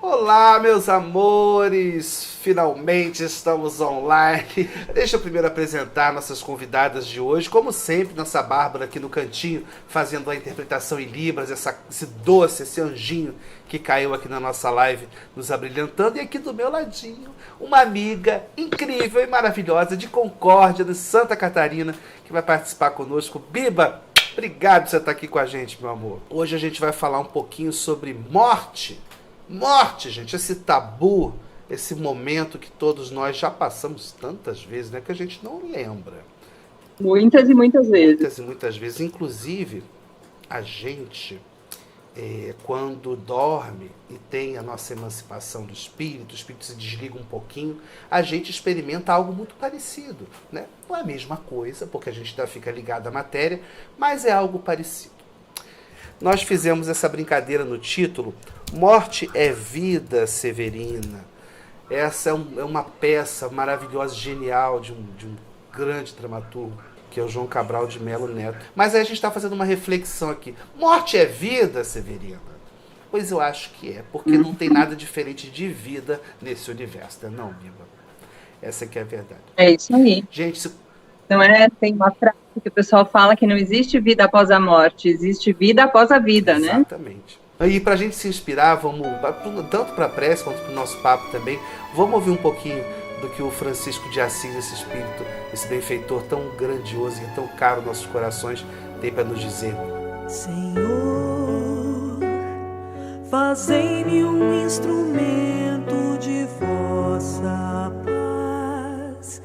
Olá, meus amores! Finalmente estamos online. Deixa eu primeiro apresentar nossas convidadas de hoje. Como sempre, nossa Bárbara aqui no cantinho, fazendo a interpretação em Libras, esse doce, esse anjinho que caiu aqui na nossa live, nos abrilhantando. E aqui do meu ladinho, uma amiga incrível e maravilhosa de Concórdia, de Santa Catarina, que vai participar conosco. Biba, obrigado por você estar aqui com a gente, meu amor. Hoje a gente vai falar um pouquinho sobre morte. Morte, gente, esse tabu, esse momento que todos nós já passamos tantas vezes, né, que a gente não lembra. Muitas e muitas vezes. Muitas e muitas vezes. Inclusive, a gente, quando dorme e tem a nossa emancipação do espírito, o espírito se desliga um pouquinho, a gente experimenta algo muito parecido, né? Não é a mesma coisa, porque a gente ainda fica ligado à matéria, mas é algo parecido. Nós fizemos essa brincadeira no título, Morte é Vida, Severina. Essa é uma peça maravilhosa, genial, de um grande dramaturgo, que é o João Cabral de Melo Neto. Mas aí a gente está fazendo uma reflexão aqui. Morte é vida, Severina? Pois eu acho que é, porque não tem nada diferente de vida nesse universo, né? Não, Biba? Essa que é a verdade. É isso aí. Gente, não é? Tem uma frase que o pessoal fala que não existe vida após a morte, existe vida após a vida, exatamente, né? Exatamente. E para a gente se inspirar, vamos, tanto para a prece quanto para o nosso papo também, vamos ouvir um pouquinho do que o Francisco de Assis, esse espírito, esse benfeitor tão grandioso e tão caro aos nossos corações, tem para nos dizer. Senhor, fazei-me um instrumento de vossa paz,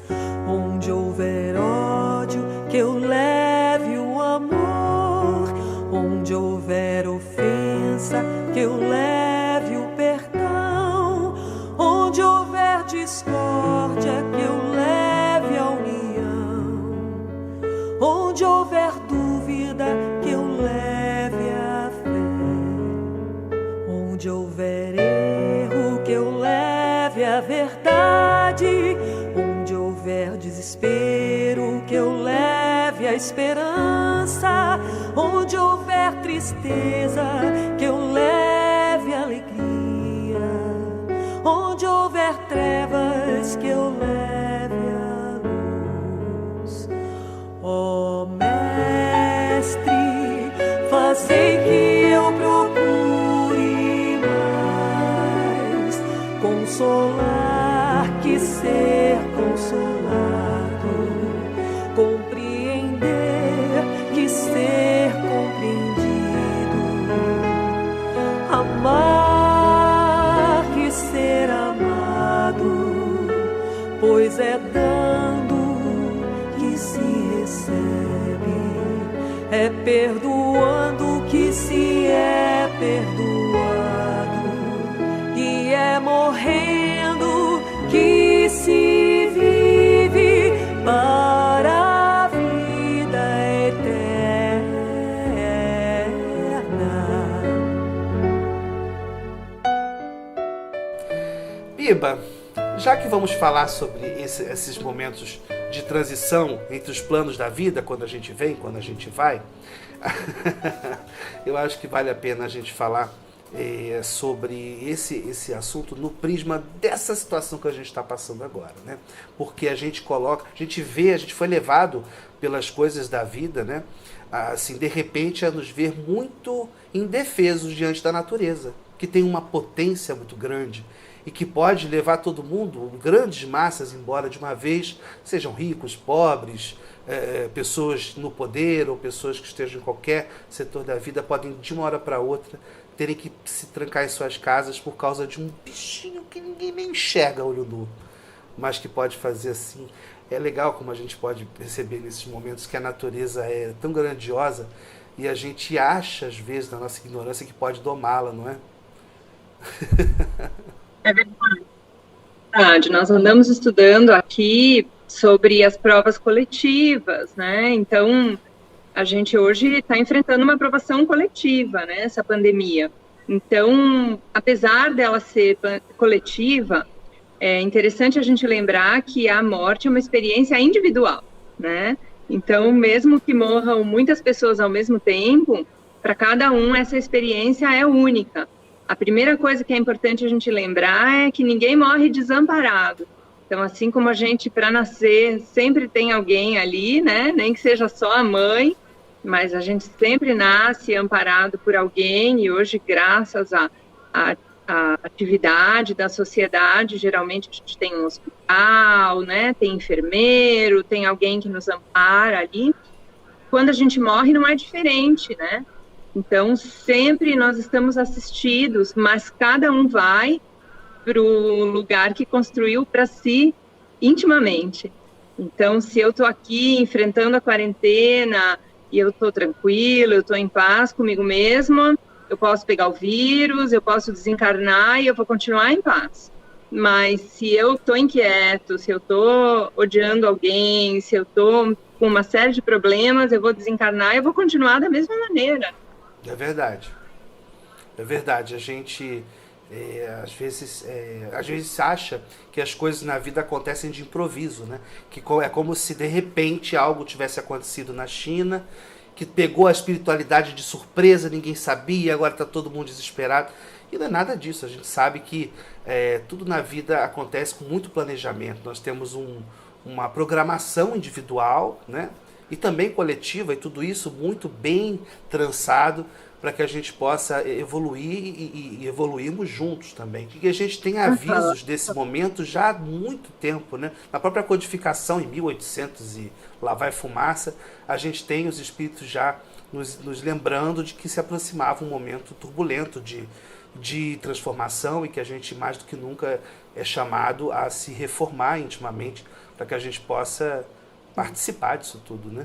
onde houver ódio, que eu leve o amor, onde houver ofensa, que eu leve o perdão, onde houver discórdia, que eu leve a união, onde houver dúvida, que eu leve a fé, onde houver erro, que eu leve a verdade, onde houver desespero, que eu leve a esperança, onde houver tristeza, que eu leve a alegria, onde houver trevas, que eu leve a luz. Ó Mestre, fazei que eu procure mais consolar que ser consolado, compreender que ser compreendido, amar que ser amado, pois é dando que se recebe, é perdoando que se é perdoado, e é morrendo que se vive para a vida eterna. Biba, já que vamos falar sobre esses momentos de transição entre os planos da vida, quando a gente vem, quando a gente vai, eu acho que vale a pena a gente falar sobre esse assunto no prisma dessa situação que a gente está passando agora, né? Porque a gente a gente foi levado pelas coisas da vida, né? Assim, de repente, a nos ver muito indefesos diante da natureza, que tem uma potência muito grande e que pode levar todo mundo, grandes massas, embora de uma vez, sejam ricos, pobres, pessoas no poder ou pessoas que estejam em qualquer setor da vida, podem de uma hora para outra terem que se trancar em suas casas por causa de um bichinho que ninguém nem enxerga a olho nu, mas que pode fazer assim. É legal como a gente pode perceber nesses momentos que a natureza é tão grandiosa e a gente acha, às vezes, na nossa ignorância, que pode domá-la, não é? É verdade. Nós andamos estudando aqui sobre as provas coletivas, né? Então, a gente hoje está enfrentando uma provação coletiva, né? Essa pandemia. Então, apesar dela ser coletiva, é interessante a gente lembrar que a morte é uma experiência individual, né? Então, mesmo que morram muitas pessoas ao mesmo tempo, para cada um essa experiência é única. a primeira coisa que é importante a gente lembrar é que ninguém morre desamparado. Então, assim como a gente, para nascer, sempre tem alguém ali, né? Nem que seja só a mãe, mas a gente sempre nasce amparado por alguém, e hoje, graças à atividade da sociedade, geralmente a gente tem um hospital, né? Tem enfermeiro, tem alguém que nos ampara ali. Quando a gente morre, não é diferente, né? Então, sempre nós estamos assistidos, mas cada um vai para o lugar que construiu para si intimamente. Então, se eu estou aqui enfrentando a quarentena e eu estou tranquilo, eu estou em paz comigo mesma, eu posso pegar o vírus, eu posso desencarnar e eu vou continuar em paz. Mas se eu estou inquieto, se eu estou odiando alguém, se eu estou com uma série de problemas, eu vou desencarnar e eu vou continuar da mesma maneira. É verdade. É verdade. A gente, às vezes acha que as coisas na vida acontecem de improviso, né? Que é como se de repente algo tivesse acontecido na China, que pegou a espiritualidade de surpresa, ninguém sabia, agora está todo mundo desesperado. E não é nada disso. A gente sabe que tudo na vida acontece com muito planejamento. Nós temos uma programação individual, né? E também coletiva, e tudo isso muito bem trançado para que a gente possa evoluir e evoluirmos juntos também. E a gente tem avisos desse momento já há muito tempo, né? Na própria codificação, em 1800 e lá vai fumaça, a gente tem os espíritos já nos lembrando de que se aproximava um momento turbulento de transformação, e que a gente mais do que nunca é chamado a se reformar intimamente para que a gente possa participar disso tudo, né?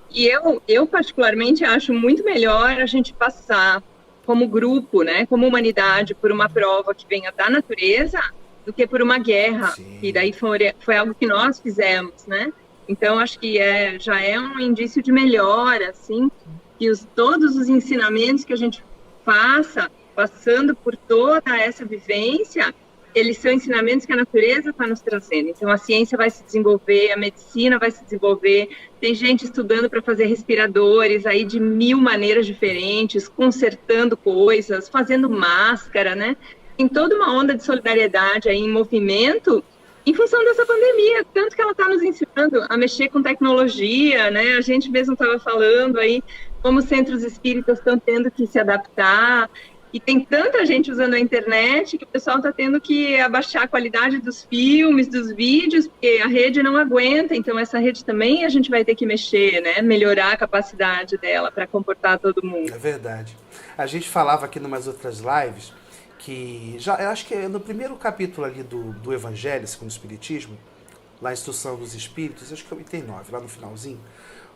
E eu particularmente acho muito melhor a gente passar como grupo, né, como humanidade, por uma prova que venha da natureza, do que por uma guerra. Sim. E daí foi algo que nós fizemos, né? Então acho que já é um indício de melhora, assim, que todos os ensinamentos que a gente faça, passando por toda essa vivência, eles são ensinamentos que a natureza está nos trazendo. Então, a ciência vai se desenvolver, a medicina vai se desenvolver, tem gente estudando para fazer respiradores aí de 1000 maneiras diferentes, consertando coisas, fazendo máscara, né? Tem toda uma onda de solidariedade aí em movimento em função dessa pandemia, tanto que ela está nos ensinando a mexer com tecnologia, né? A gente mesmo estava falando aí como os centros espíritas estão tendo que se adaptar. E tem tanta gente usando a internet que o pessoal está tendo que abaixar a qualidade dos filmes, dos vídeos, porque a rede não aguenta. Então, essa rede também a gente vai ter que mexer, né? Melhorar a capacidade dela para comportar todo mundo. É verdade. A gente falava aqui em umas outras lives que, eu acho que é no primeiro capítulo ali do Evangelho segundo o Espiritismo, lá a Instrução dos Espíritos, acho que é o item 9, lá no finalzinho,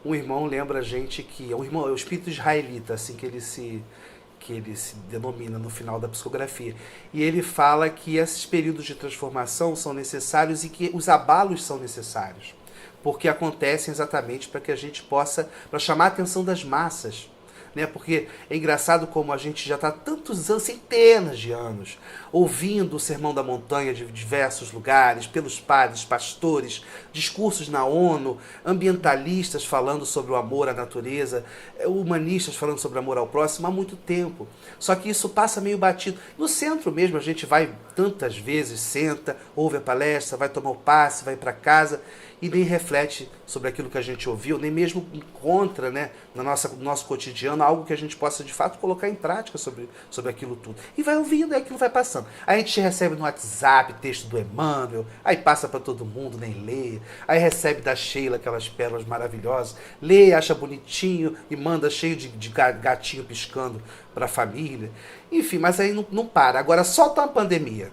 um irmão lembra a gente que é o espírito israelita, assim que ele se denomina no final da psicografia. E ele fala que esses períodos de transformação são necessários e que os abalos são necessários, porque acontecem exatamente para que a gente possa, para chamar a atenção das massas, né? Porque é engraçado como a gente já está tantos anos, centenas de anos, ouvindo o Sermão da Montanha de diversos lugares, pelos padres, pastores, discursos na ONU, ambientalistas falando sobre o amor à natureza, humanistas falando sobre o amor ao próximo há muito tempo. Só que isso passa meio batido. No centro mesmo a gente vai tantas vezes, senta, ouve a palestra, vai tomar o passe, vai para casa e nem reflete sobre aquilo que a gente ouviu, nem mesmo encontra, né, no nosso cotidiano algo que a gente possa de fato colocar em prática sobre aquilo tudo. E vai ouvindo e aquilo vai passando. Aí a gente recebe no WhatsApp texto do Emmanuel, aí passa para todo mundo, nem lê. Aí recebe da Sheila aquelas pérolas maravilhosas, lê, acha bonitinho e manda cheio de gatinho piscando para a família. Enfim, mas aí não para. Agora solta uma pandemia.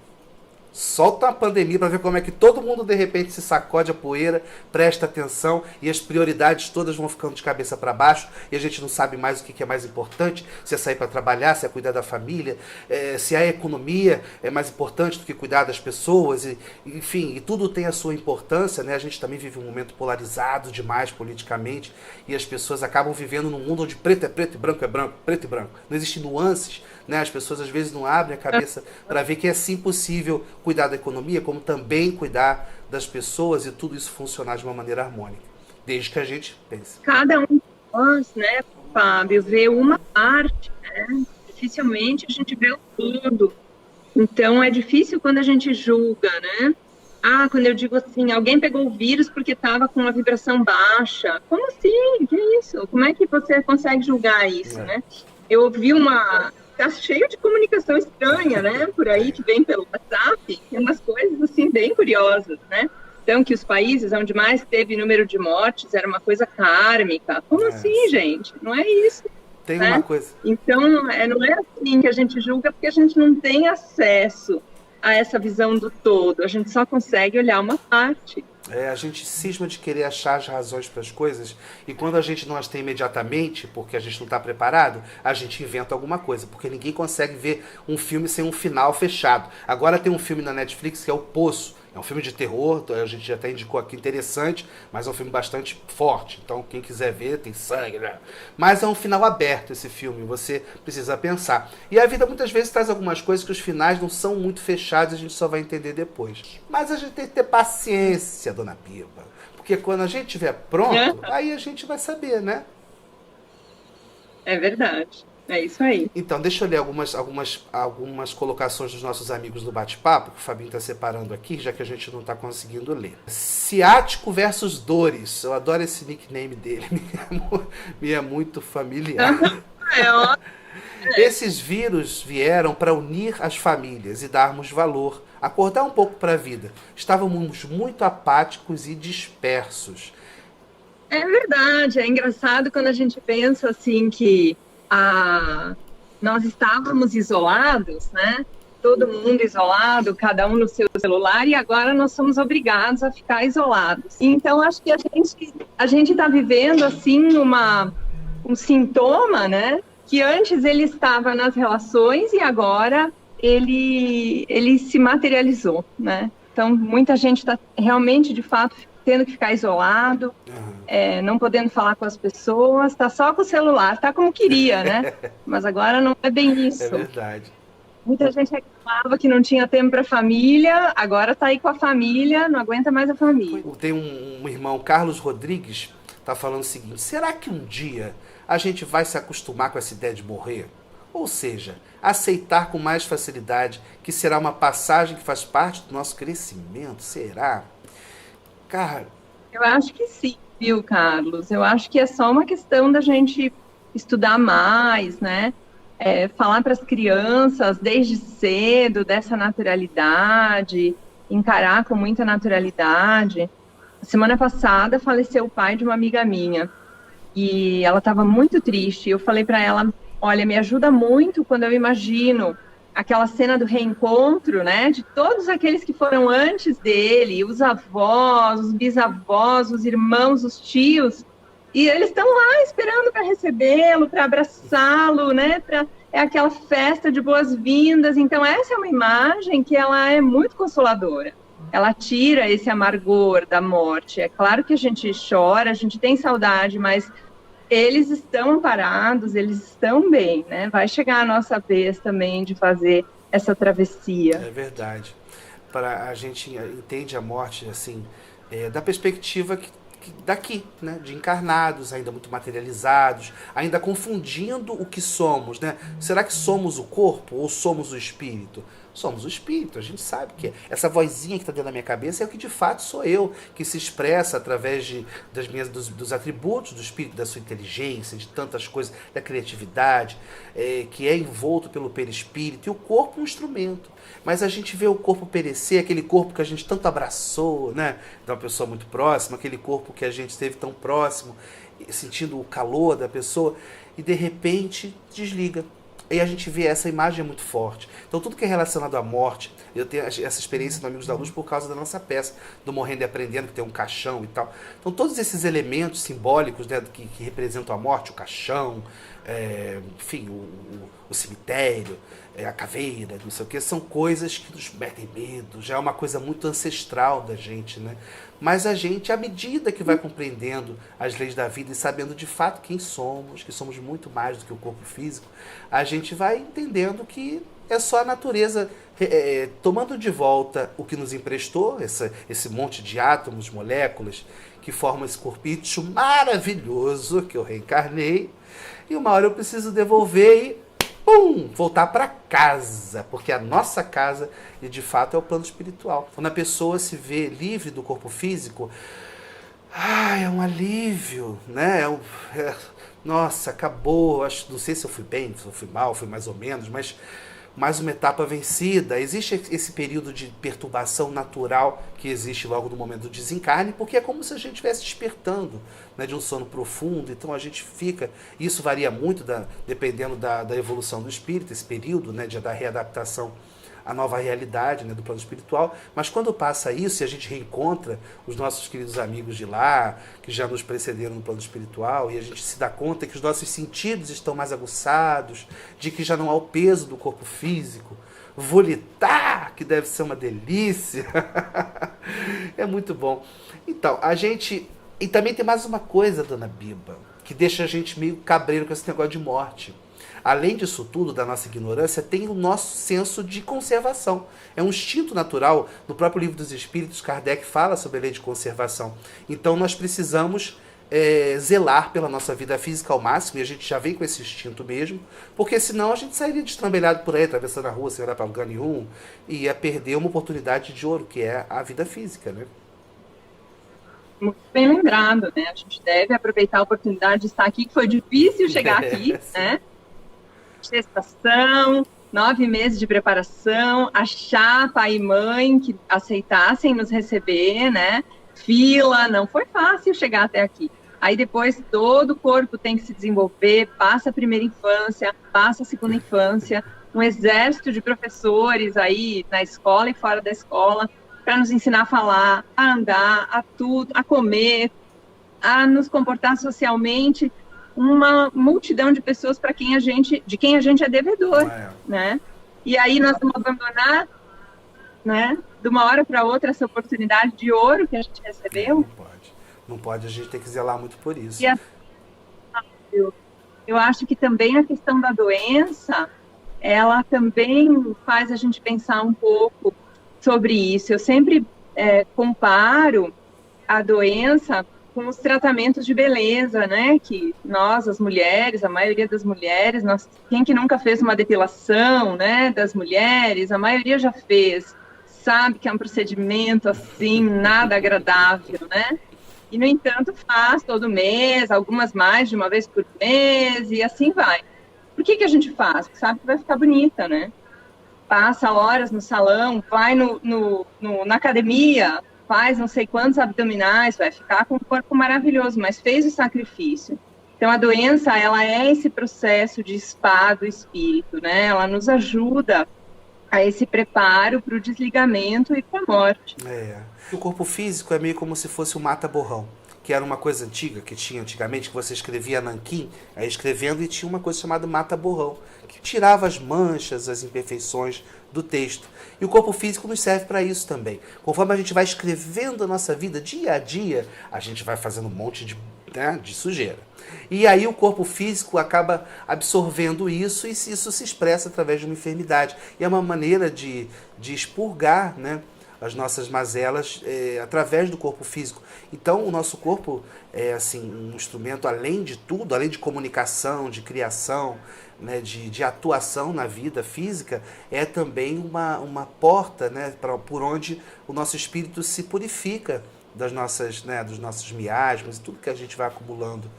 Solta a pandemia para ver como é que todo mundo de repente se sacode a poeira, presta atenção e as prioridades todas vão ficando de cabeça para baixo e a gente não sabe mais o que é mais importante, se é sair para trabalhar, se é cuidar da família, se a economia é mais importante do que cuidar das pessoas, enfim, e tudo tem a sua importância, né? A gente também vive um momento polarizado demais politicamente e as pessoas acabam vivendo num mundo onde preto é preto e branco é branco, preto e branco, não existem nuances, né? As pessoas às vezes não abrem a cabeça para ver que é sim possível cuidar da economia, como também cuidar das pessoas e tudo isso funcionar de uma maneira harmônica, desde que a gente pense. Cada um de nós, né, Fábio, vê uma parte, né, de dificilmente a gente vê o todo. Então, é difícil quando a gente julga, né? Quando eu digo assim, alguém pegou o vírus porque estava com uma vibração baixa. Como assim? Que isso? Como é que você consegue julgar isso, né? Eu ouvi tá cheio de comunicação estranha, né? Por aí, que vem pelo WhatsApp. Tem umas coisas, assim, bem curiosas, né? Então, que os países onde mais teve número de mortes era uma coisa kármica. Como assim, gente? Não é isso. Tem né? uma coisa. Então, não é assim que a gente julga, porque a gente não tem acesso a essa visão do todo. A gente só consegue olhar uma parte. A gente cisma de querer achar as razões para as coisas, e quando a gente não as tem imediatamente, porque a gente não está preparado, a gente inventa alguma coisa, porque ninguém consegue ver um filme sem um final fechado. Agora tem um filme na Netflix que é O Poço. É um filme de terror, a gente já até indicou aqui, interessante, mas é um filme bastante forte. Então, quem quiser ver, tem sangue, né? Mas é um final aberto esse filme, você precisa pensar. E a vida muitas vezes traz algumas coisas que os finais não são muito fechados e a gente só vai entender depois. Mas a gente tem que ter paciência, dona Piba. Porque quando a gente estiver pronto, aí a gente vai saber, né? É verdade. É isso aí. Então, deixa eu ler algumas colocações dos nossos amigos do bate-papo, que o Fabinho está separando aqui, já que a gente não está conseguindo ler. Ciático versus Dores. Eu adoro esse nickname dele. Me é muito familiar. Esses vírus vieram para unir as famílias e darmos valor, acordar um pouco para a vida. Estávamos muito apáticos e dispersos. É verdade. É engraçado quando a gente pensa assim que nós estávamos isolados, né? Todo mundo isolado, cada um no seu celular, e agora nós somos obrigados a ficar isolados. Então, acho que a gente está vivendo, assim, um sintoma, né? Que antes ele estava nas relações e agora ele se materializou, né? Então, muita gente está realmente, de fato, tendo que ficar isolado, não podendo falar com as pessoas, está só com o celular, está como queria, né? Mas agora não é bem isso. É verdade. Muita gente reclamava que não tinha tempo para a família, agora está aí com a família, não aguenta mais a família. Tem um irmão, Carlos Rodrigues, está falando o seguinte: será que um dia a gente vai se acostumar com essa ideia de morrer? Ou seja, aceitar com mais facilidade que será uma passagem que faz parte do nosso crescimento? Será? Cara, eu acho que sim, viu, Carlos? Eu acho que é só uma questão da gente estudar mais, né? Falar para as crianças desde cedo dessa naturalidade, encarar com muita naturalidade. Semana passada faleceu o pai de uma amiga minha e ela estava muito triste. Eu falei para ela: olha, me ajuda muito quando eu imagino aquela cena do reencontro, né, de todos aqueles que foram antes dele, os avós, os bisavós, os irmãos, os tios, e eles estão lá esperando para recebê-lo, para abraçá-lo, né, é aquela festa de boas-vindas. Então essa é uma imagem que ela é muito consoladora. Ela tira esse amargor da morte. É claro que a gente chora, a gente tem saudade, mas eles estão amparados, eles estão bem, né? Vai chegar a nossa vez também de fazer essa travessia. É verdade. A gente entende a morte assim, da perspectiva daqui, né? De encarnados, ainda muito materializados, ainda confundindo o que somos, né? Será que somos o corpo ou somos o espírito? Somos o espírito, a gente sabe que essa vozinha que está dentro da minha cabeça é o que de fato sou eu, que se expressa através dos atributos do espírito, da sua inteligência, de tantas coisas, da criatividade, que é envolto pelo perispírito, e o corpo um instrumento. Mas a gente vê o corpo perecer, aquele corpo que a gente tanto abraçou, né, de uma pessoa muito próxima, aquele corpo que a gente esteve tão próximo, sentindo o calor da pessoa, e de repente desliga. E a gente vê essa imagem muito forte. Então tudo que é relacionado à morte, eu tenho essa experiência no Amigos da Luz por causa da nossa peça, do Morrendo e Aprendendo, que tem um caixão e tal. Então todos esses elementos simbólicos, né, que representam a morte, o caixão, enfim, o cemitério, a caveira, não sei o que, são coisas que nos metem medo, já é uma coisa muito ancestral da gente, né? Mas a gente, à medida que vai compreendendo as leis da vida e sabendo de fato quem somos, que somos muito mais do que o corpo físico, a gente vai entendendo que é só a natureza tomando de volta o que nos emprestou, esse monte de átomos, moléculas, que formam esse corpício maravilhoso que eu reencarnei, e uma hora eu preciso devolver e voltar para casa, porque a nossa casa, e de fato, é o plano espiritual. Quando a pessoa se vê livre do corpo físico, é um alívio, né? Nossa, acabou. Não sei se eu fui bem, se eu fui mal, fui mais ou menos, mas mais uma etapa vencida. Existe esse período de perturbação natural que existe logo no momento do desencarne, porque é como se a gente estivesse despertando, né, de um sono profundo. Então a gente fica, isso varia muito dependendo da evolução do espírito, esse período, né, da readaptação à nova realidade, né, do plano espiritual. Mas quando passa isso e a gente reencontra os nossos queridos amigos de lá, que já nos precederam no plano espiritual, e a gente se dá conta que os nossos sentidos estão mais aguçados, de que já não há o peso do corpo físico, volitar, que deve ser uma delícia. É muito bom. Então, e também tem mais uma coisa, dona Biba, que deixa a gente meio cabreiro com esse negócio de morte. Além disso tudo, da nossa ignorância, tem o nosso senso de conservação. É um instinto natural. No próprio Livro dos Espíritos, Kardec fala sobre a lei de conservação. Então nós precisamos zelar pela nossa vida física ao máximo, e a gente já vem com esse instinto mesmo, porque senão a gente sairia destrambelhado por aí, atravessando a rua sem olhar para lugar nenhum, e ia perder uma oportunidade de ouro, que é a vida física, né? Muito bem lembrado, né? A gente deve aproveitar a oportunidade de estar aqui, que foi difícil chegar aqui, né? Gestação, 9 meses de preparação, achar pai e mãe que aceitassem nos receber, né? Fila, não foi fácil chegar até aqui. Aí depois todo o corpo tem que se desenvolver, passa a primeira infância, passa a segunda infância, um exército de professores aí na escola e fora da escola, para nos ensinar a falar, a andar, a tudo, a comer, a nos comportar socialmente. Uma multidão de pessoas de quem a gente é devedor, né? E aí nós vamos abandonar, né, de uma hora para outra, essa oportunidade de ouro que a gente recebeu. Não pode, a gente tem que zelar muito por isso. E eu acho que também a questão da doença, ela também faz a gente pensar um pouco sobre isso. Eu sempre comparo a doença com os tratamentos de beleza, né, que nós, as mulheres, a maioria das mulheres, quem que nunca fez uma depilação, né, das mulheres, a maioria já fez, sabe que é um procedimento, assim, nada agradável, né, e, no entanto, faz todo mês, algumas mais de uma vez por mês, e assim vai. Por que a gente faz? Porque sabe que vai ficar bonita, né, passa horas no salão, vai na academia, faz não sei quantos abdominais, vai ficar com um corpo maravilhoso, mas fez o sacrifício. Então, a doença, ela é esse processo de spa do espírito, né? Ela nos ajuda a esse preparo para o desligamento e para a morte. O corpo físico é meio como se fosse um mata-borrão, que era uma coisa antiga, que tinha antigamente, que você escrevia nanquim, aí escrevendo, e tinha uma coisa chamada mata-borrão, que tirava as manchas, as imperfeições do texto. E o corpo físico nos serve para isso também. Conforme a gente vai escrevendo a nossa vida dia a dia, a gente vai fazendo um monte de sujeira. E aí o corpo físico acaba absorvendo isso, e isso se expressa através de uma enfermidade. E é uma maneira de expurgar, né, as nossas mazelas através do corpo físico. Então o nosso corpo é assim, um instrumento, além de tudo, além de comunicação, de criação, né, de atuação na vida física, é também uma porta, né, por onde o nosso espírito se purifica das nossas, né, dos nossos miasmas e tudo que a gente vai acumulando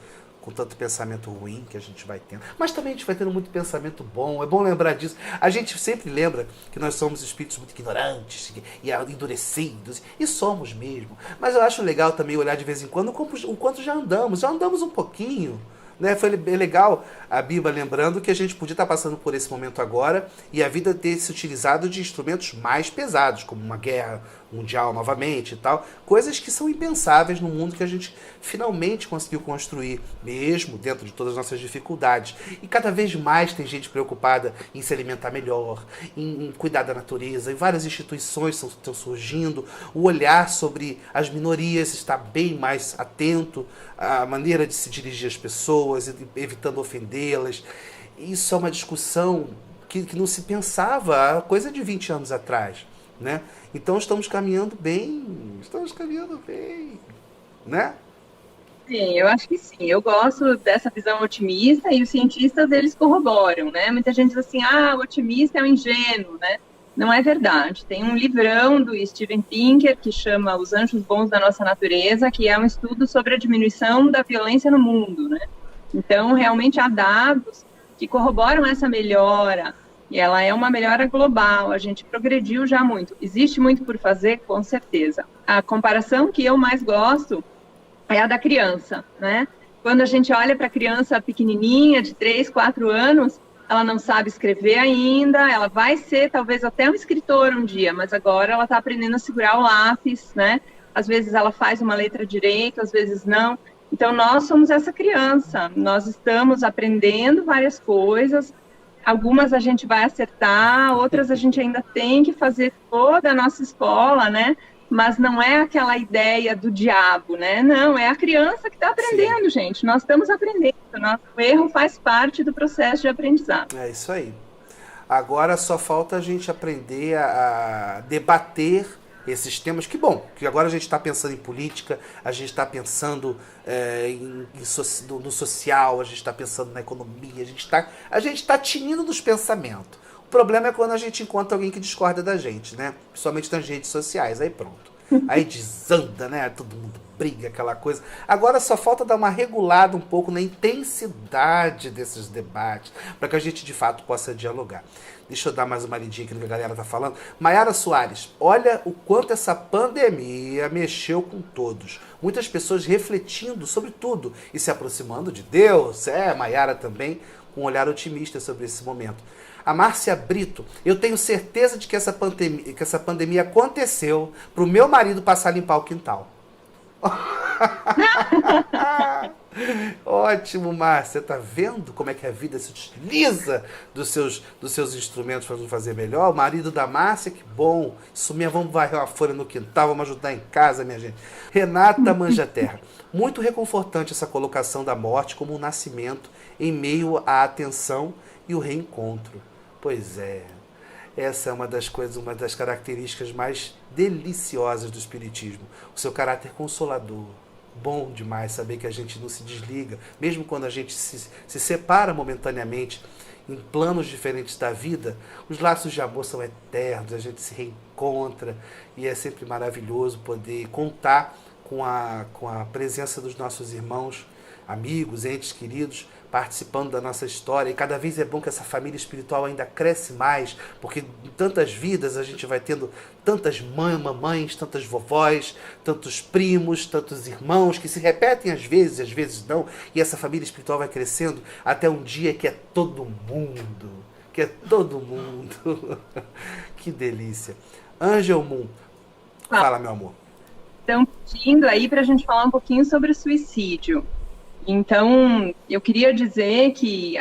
com tanto pensamento ruim que a gente vai tendo. Mas também a gente vai tendo muito pensamento bom, é bom lembrar disso. A gente sempre lembra que nós somos espíritos muito ignorantes e endurecidos, e somos mesmo. Mas eu acho legal também olhar de vez em quando o quanto já andamos um pouquinho. Né? Foi legal a Biba lembrando que a gente podia estar passando por esse momento agora e a vida ter se utilizado de instrumentos mais pesados, como uma guerra mundial novamente e tal, coisas que são impensáveis no mundo que a gente finalmente conseguiu construir, mesmo dentro de todas as nossas dificuldades. E cada vez mais tem gente preocupada em se alimentar melhor, em cuidar da natureza, e várias instituições estão surgindo, o olhar sobre as minorias está bem mais atento à maneira de se dirigir às pessoas, evitando ofendê-las. Isso é uma discussão que não se pensava há coisa de 20 anos atrás, né? Então estamos caminhando bem, né? Sim, eu acho que sim. Eu gosto dessa visão otimista e os cientistas, eles corroboram, né? Muita gente diz assim, o otimista é um ingênuo, né? Não é verdade. Tem um livrão do Steven Pinker que chama Os Anjos Bons da Nossa Natureza, que é um estudo sobre a diminuição da violência no mundo, né? Então, realmente há dados que corroboram essa melhora, e ela é uma melhora global, a gente progrediu já muito. Existe muito por fazer, com certeza. A comparação que eu mais gosto é a da criança, né? Quando a gente olha para a criança pequenininha, de 3, 4 anos, ela não sabe escrever ainda, ela vai ser talvez até um escritor um dia, mas agora ela está aprendendo a segurar o lápis, né? Às vezes ela faz uma letra direito, às vezes não. Então, nós somos essa criança, nós estamos aprendendo várias coisas, algumas a gente vai acertar, outras a gente ainda tem que fazer toda a nossa escola, né? Mas não é aquela ideia do diabo, né? Não, é a criança que está aprendendo, Sim. gente. Nós estamos aprendendo. O erro faz parte do processo de aprendizado. É isso aí. Agora só falta a gente aprender a debater esses temas. Que bom, que agora a gente está pensando em política, a gente está pensando no social, a gente está pensando na economia, a gente está tinindo dos pensamentos. O problema é quando a gente encontra alguém que discorda da gente, né? Principalmente nas redes sociais, aí pronto. Aí desanda, né? Todo mundo briga, aquela coisa. Agora só falta dar uma regulada um pouco na intensidade desses debates, para que a gente de fato possa dialogar. Deixa eu dar mais uma lidinha aqui no que a galera tá falando. Maiara Soares, olha o quanto essa pandemia mexeu com todos. Muitas pessoas refletindo sobre tudo e se aproximando de Deus. Maiara também, com um olhar otimista sobre esse momento. A Márcia Brito, eu tenho certeza de que essa pandemia aconteceu para o meu marido passar a limpar o quintal. Ótimo, Márcia. Tá vendo como é que a vida se utiliza dos seus instrumentos para nos fazer melhor? O marido da Márcia, que bom. Isso mesmo, vamos varrer uma folha no quintal, vamos ajudar em casa, minha gente. Renata Manjaterra. Muito reconfortante essa colocação da morte como um nascimento em meio à atenção e o reencontro. Pois é, essa é uma das coisas, uma das características mais deliciosas do Espiritismo. O seu caráter consolador. Bom demais saber que a gente não se desliga, mesmo quando a gente se separa momentaneamente em planos diferentes da vida, os laços de amor são eternos, a gente se reencontra e é sempre maravilhoso poder contar com a presença dos nossos irmãos, amigos, entes queridos, participando da nossa história, e cada vez é bom que essa família espiritual ainda cresce mais, porque em tantas vidas a gente vai tendo tantas mamães, tantas vovós, tantos primos, tantos irmãos, que se repetem às vezes não, e essa família espiritual vai crescendo até um dia que é todo mundo, que delícia. Angel Moon, fala, meu amor. Estão pedindo aí para a gente falar um pouquinho sobre o suicídio. Então, eu queria dizer que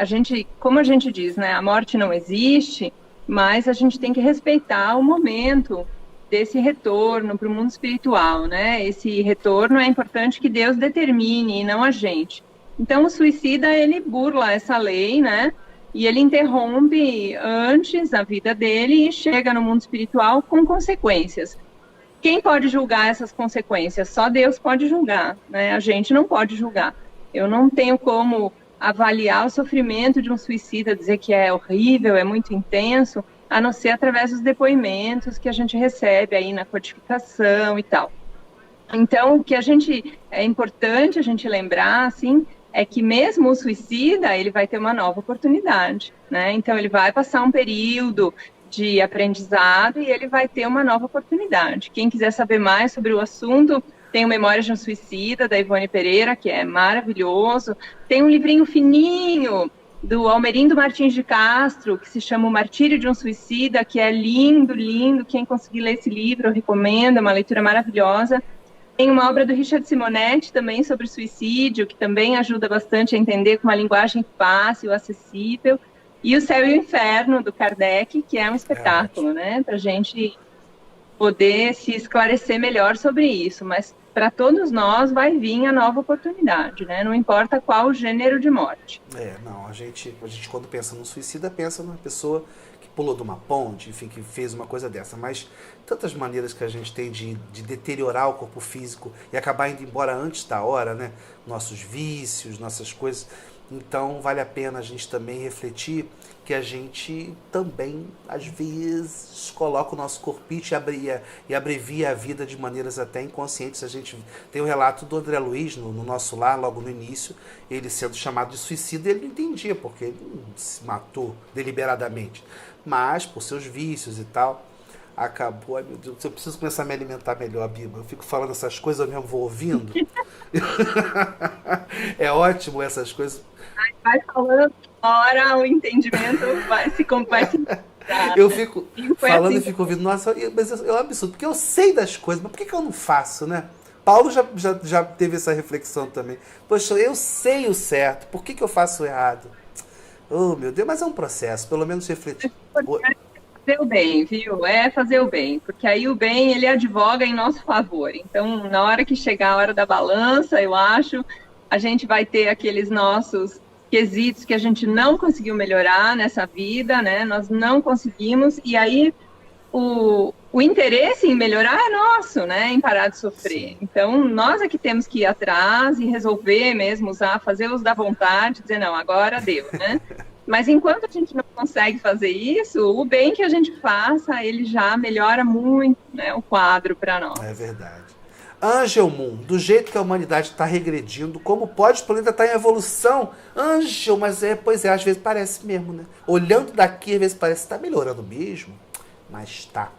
como a gente diz, né, a morte não existe, mas a gente tem que respeitar o momento desse retorno para o mundo espiritual, né? Esse retorno é importante que Deus determine e não a gente. Então, o suicida, ele burla essa lei, né? E ele interrompe antes a vida dele e chega no mundo espiritual com consequências. Quem pode julgar essas consequências? Só Deus pode julgar, né? A gente não pode julgar. Eu não tenho como avaliar o sofrimento de um suicida, dizer que é horrível, é muito intenso, a não ser através dos depoimentos que a gente recebe aí na codificação e tal. Então, o que é importante a gente lembrar, assim, é que mesmo o suicida, ele vai ter uma nova oportunidade, né? Então, ele vai passar um período de aprendizado e ele vai ter uma nova oportunidade. Quem quiser saber mais sobre o assunto, tem o Memórias de um Suicida, da Ivone Pereira, que é maravilhoso. Tem um livrinho fininho do Almerindo Martins de Castro, que se chama O Martírio de um Suicida, que é lindo, lindo. Quem conseguir ler esse livro, eu recomendo, é uma leitura maravilhosa. Tem uma obra do Richard Simonetti também sobre suicídio, que também ajuda bastante a entender com uma linguagem fácil, acessível. E O Céu e o Inferno, do Kardec, que é um espetáculo, né, para a gente poder se esclarecer melhor sobre isso. Mas para todos nós vai vir a nova oportunidade, né? Não importa qual o gênero de morte. A gente quando pensa no suicida, pensa numa pessoa que pulou de uma ponte, enfim, que fez uma coisa dessa. Mas tantas maneiras que a gente tem de deteriorar o corpo físico e acabar indo embora antes da hora, né? Nossos vícios, nossas coisas. Então vale a pena a gente também refletir que a gente também, às vezes, coloca o nosso corpite e abrevia a vida de maneiras até inconscientes. A gente tem o relato do André Luiz no nosso lar, logo no início, ele sendo chamado de suicida, ele não entendia porque ele não se matou deliberadamente, mas por seus vícios e tal, acabou. Ai meu Deus, eu preciso começar a me alimentar melhor, Biba. Eu fico falando essas coisas, eu mesmo vou ouvindo. É ótimo essas coisas. Vai falando, hora o entendimento vai se eu fico falando assim, e fico ouvindo, nossa, mas é um absurdo, porque eu sei das coisas, mas por que eu não faço, né? Paulo já teve essa reflexão também. Poxa, eu sei o certo, por que eu faço o errado? Oh, meu Deus, mas é um processo, pelo menos refletir. Fazer o bem, viu? É fazer o bem, porque aí o bem, ele advoga em nosso favor. Então, na hora que chegar a hora da balança, eu acho, a gente vai ter aqueles nossos quesitos que a gente não conseguiu melhorar nessa vida, né? Nós não conseguimos, e aí o interesse em melhorar é nosso, né? Em parar de sofrer. Sim. Então, nós é que temos que ir atrás e resolver mesmo, fazer uso da vontade, dizer, não, agora deu, né? Mas enquanto a gente não consegue fazer isso, o bem que a gente faça, ele já melhora muito, né, o quadro para nós. É verdade. Angel Moon, do jeito que a humanidade está regredindo, como pode o planeta estar em evolução? Angel, mas pois é, às vezes parece mesmo, né? Olhando daqui, às vezes parece que está melhorando mesmo, mas está.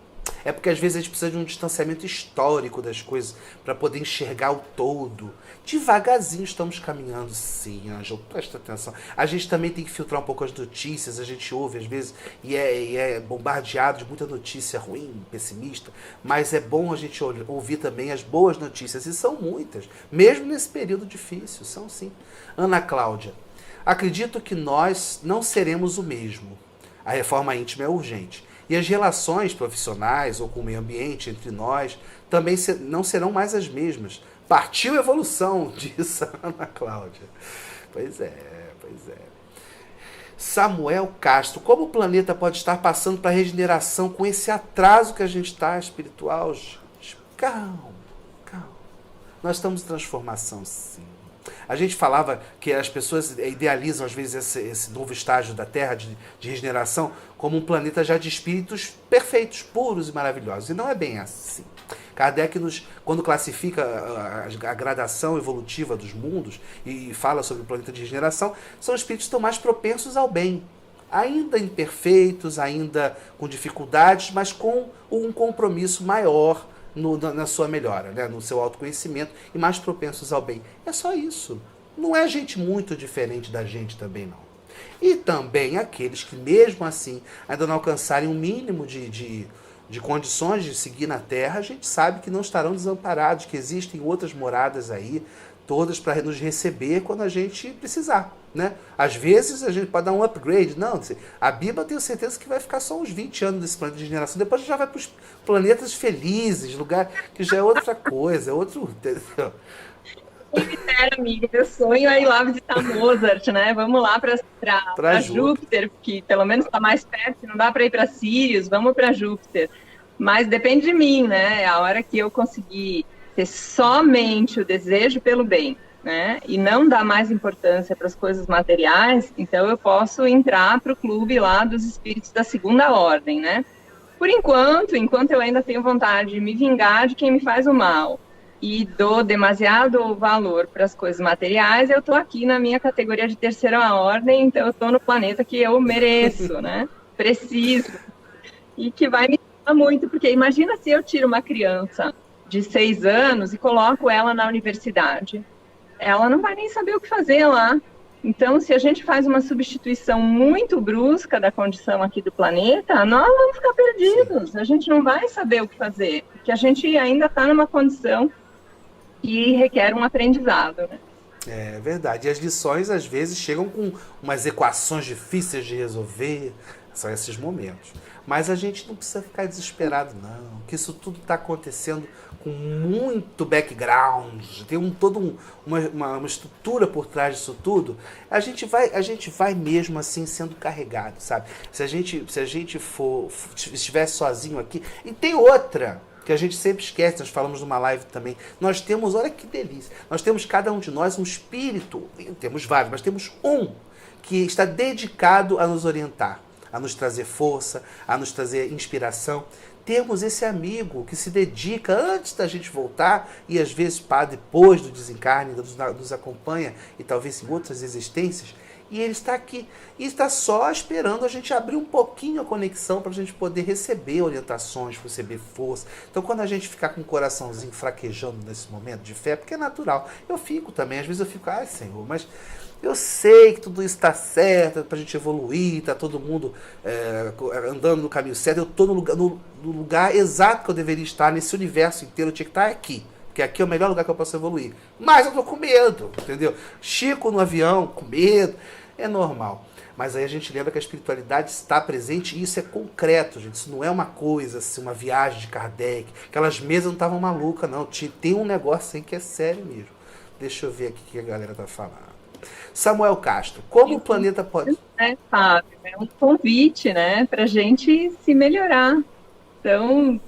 É porque às vezes a gente precisa de um distanciamento histórico das coisas para poder enxergar o todo. Devagarzinho estamos caminhando, sim, Ângelo, presta atenção. A gente também tem que filtrar um pouco as notícias, a gente ouve às vezes e é bombardeado de muita notícia ruim, pessimista, mas é bom a gente ouvir também as boas notícias, e são muitas, mesmo nesse período difícil, são sim. Ana Cláudia, acredito que nós não seremos o mesmo. A reforma íntima é urgente. E as relações profissionais ou com o meio ambiente entre nós também não serão mais as mesmas. Partiu evolução, diz a Ana Cláudia. Pois é. Samuel Castro, como o planeta pode estar passando para a regeneração com esse atraso que a gente está espiritual, gente? Calma. Nós estamos em transformação, sim. A gente falava que as pessoas idealizam, às vezes, esse novo estágio da Terra de regeneração como um planeta já de espíritos perfeitos, puros e maravilhosos. E não é bem assim. Kardec, quando classifica a gradação evolutiva dos mundos e fala sobre o planeta de regeneração, são espíritos que estão mais propensos ao bem. Ainda imperfeitos, ainda com dificuldades, mas com um compromisso maior na sua melhora, né? No seu autoconhecimento e mais propensos ao bem. É só isso. Não é gente muito diferente da gente também, não. E também aqueles que, mesmo assim, ainda não alcançarem um mínimo de condições de seguir na Terra, a gente sabe que não estarão desamparados, que existem outras moradas aí, todas para nos receber quando a gente precisar, né? Às vezes a gente pode dar um upgrade. Não, a Biba eu tenho certeza que vai ficar só uns 20 anos nesse planeta de regeneração, depois já vai para os planetas felizes, lugar que já é outra coisa, é outro... Entendeu? Amiga, meu sonho é ir lá visitar Mozart, né? Vamos lá para Júpiter, que pelo menos está mais perto, não dá para ir para Sirius, vamos para Júpiter. Mas depende de mim, né? A hora que eu conseguir ter somente o desejo pelo bem, né? E não dar mais importância para as coisas materiais, então eu posso entrar para o clube lá dos espíritos da segunda ordem, né? Por enquanto eu ainda tenho vontade de me vingar de quem me faz o mal e dou demasiado valor para as coisas materiais, eu estou aqui na minha categoria de terceira ordem, então eu estou no planeta que eu mereço, né? Preciso. E que vai me dar muito, porque imagina se eu tiro uma criança de 6 anos e coloco ela na universidade. Ela não vai nem saber o que fazer lá. Então, se a gente faz uma substituição muito brusca da condição aqui do planeta, nós vamos ficar perdidos. A gente não vai saber o que fazer, porque a gente ainda está numa condição que requer um aprendizado, né? É verdade. E as lições, às vezes, chegam com umas equações difíceis de resolver. São esses momentos. Mas a gente não precisa ficar desesperado, não. Que isso tudo está acontecendo com muito background, tem uma estrutura por trás disso tudo. A gente vai mesmo assim sendo carregado, sabe? Se a gente estivesse sozinho aqui. E tem outra que a gente sempre esquece, nós falamos numa live também. Nós temos, olha que delícia, nós temos cada um de nós um espírito, temos vários, mas temos um que está dedicado a nos orientar, a nos trazer força, a nos trazer inspiração. Temos esse amigo que se dedica antes da gente voltar e às vezes depois do desencarne, nos acompanha e talvez em outras existências, e ele está aqui e está só esperando a gente abrir um pouquinho a conexão para a gente poder receber orientações, receber força. Então, quando a gente ficar com o coraçãozinho fraquejando nesse momento de fé, porque é natural, eu fico também, às vezes eu fico, ai Senhor, mas eu sei que tudo isso está certo, para a gente evoluir, está todo mundo andando no caminho certo, eu estou no lugar exato que eu deveria estar, nesse universo inteiro, eu tinha que estar aqui. Porque aqui é o melhor lugar que eu posso evoluir. Mas eu tô com medo, entendeu? Chico no avião, com medo. É normal. Mas aí a gente lembra que a espiritualidade está presente e isso é concreto, gente. Isso não é uma coisa assim, uma viagem de Kardec. Aquelas mesas não estavam malucas, não. Tem um negócio aí que é sério mesmo. Deixa eu ver aqui o que a galera tá falando. Samuel Castro, como o planeta pode... Fábio, é um convite, né, pra gente se melhorar. Então...